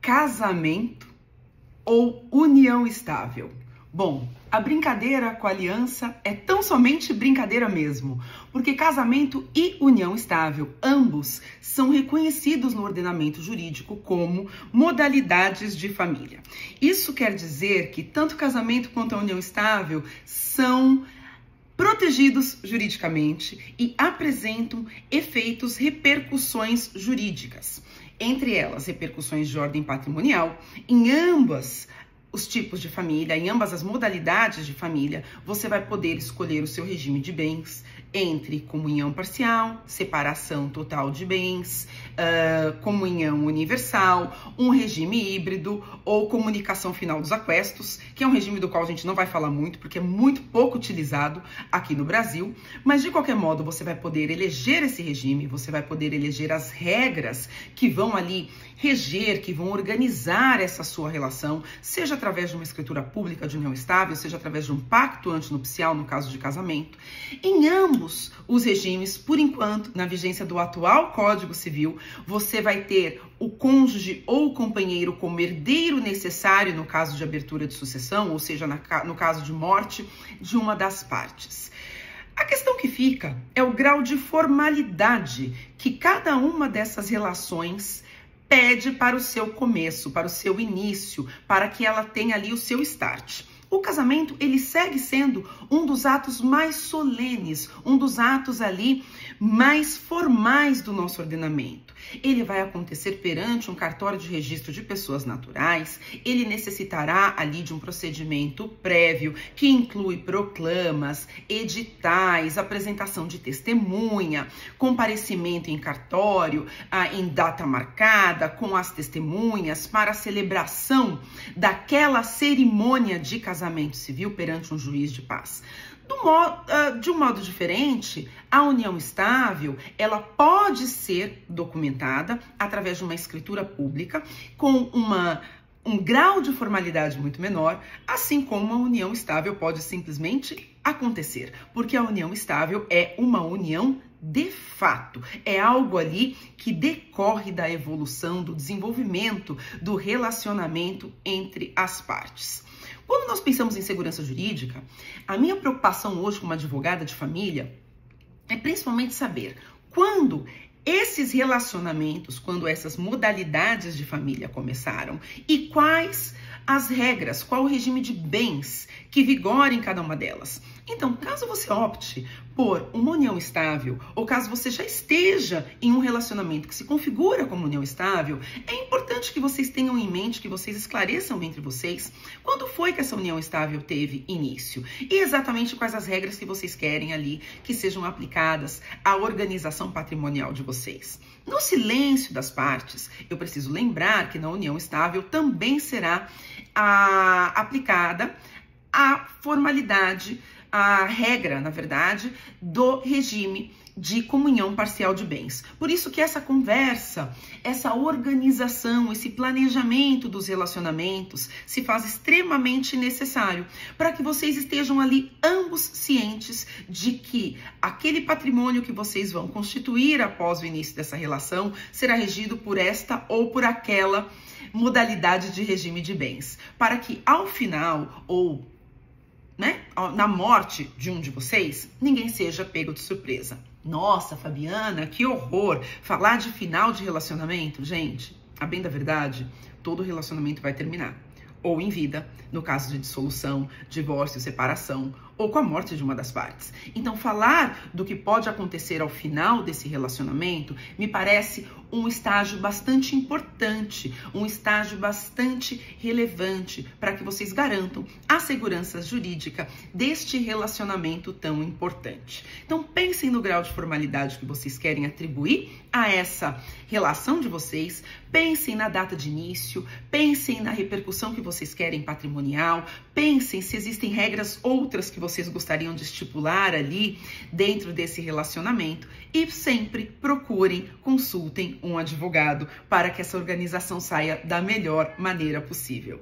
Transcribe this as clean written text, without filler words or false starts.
casamento ou união estável? Bom, a brincadeira com a aliança é tão somente brincadeira mesmo, porque casamento e união estável, ambos, são reconhecidos no ordenamento jurídico como modalidades de família. Isso quer dizer que tanto o casamento quanto a união estável são protegidos juridicamente e apresentam efeitos, repercussões jurídicas. Entre elas, repercussões de ordem patrimonial. Em ambas os tipos de família, em ambas as modalidades de família, você vai poder escolher o seu regime de bens entre comunhão parcial, separação total de bens, comunhão universal, um regime híbrido ou comunicação final dos aquestos, que é um regime do qual a gente não vai falar muito, porque é muito pouco utilizado aqui no Brasil, mas de qualquer modo você vai poder eleger esse regime, você vai poder eleger as regras que vão ali reger, que vão organizar essa sua relação, seja através de uma escritura pública de união estável, seja através de um pacto antinupcial, no caso de casamento. Em ambos os regimes, por enquanto, na vigência do atual Código Civil, você vai ter o cônjuge ou o companheiro como herdeiro necessário no caso de abertura de sucessão, ou seja, no caso de morte de uma das partes. A questão que fica é o grau de formalidade que cada uma dessas relações pede para o seu começo, para o seu início, para que ela tenha ali o seu start. O casamento, ele segue sendo um dos atos mais solenes, um dos atos ali mais formais do nosso ordenamento. Ele vai acontecer perante um cartório de registro de pessoas naturais, ele necessitará ali de um procedimento prévio que inclui proclamas, editais, apresentação de testemunha, comparecimento em cartório, em data marcada, com as testemunhas, para a celebração daquela cerimônia de casamento civil perante um juiz de paz. De um modo diferente, a união estável, ela pode ser documentada através de uma escritura pública com um grau de formalidade muito menor, assim como a união estável pode simplesmente acontecer, porque a união estável é uma união de fato, é algo ali que decorre da evolução, do desenvolvimento, do relacionamento entre as partes. Quando nós pensamos em segurança jurídica, a minha preocupação hoje como advogada de família é principalmente saber quando esses relacionamentos, quando essas modalidades de família começaram e quais as regras, qual o regime de bens que vigora em cada uma delas. Então, caso você opte por uma união estável, ou caso você já esteja em um relacionamento que se configura como união estável, é importante que vocês tenham em mente, que vocês esclareçam entre vocês quando foi que essa união estável teve início e exatamente quais as regras que vocês querem ali que sejam aplicadas à organização patrimonial de vocês. No silêncio das partes, eu preciso lembrar que na união estável também será aplicada a formalidade, a regra, na verdade, do regime de comunhão parcial de bens. Por isso que essa conversa, essa organização, esse planejamento dos relacionamentos se faz extremamente necessário para que vocês estejam ali ambos cientes de que aquele patrimônio que vocês vão constituir após o início dessa relação será regido por esta ou por aquela modalidade de regime de bens, para que ao final ou na morte de um de vocês, ninguém seja pego de surpresa. Nossa, Fabiana, que horror! Falar de final de relacionamento, gente, a bem da verdade, todo relacionamento vai terminar. Ou em vida, no caso de dissolução, divórcio, separação, ou com a morte de uma das partes. Então, falar do que pode acontecer ao final desse relacionamento me parece um estágio bastante importante, um estágio bastante relevante para que vocês garantam a segurança jurídica deste relacionamento tão importante. Então, pensem no grau de formalidade que vocês querem atribuir a essa relação de vocês, pensem na data de início, pensem na repercussão que vocês querem patrimonial, pensem se existem regras outras que vocês gostariam de estipular ali dentro desse relacionamento e sempre procurem, consultem um advogado para que essa organização saia da melhor maneira possível.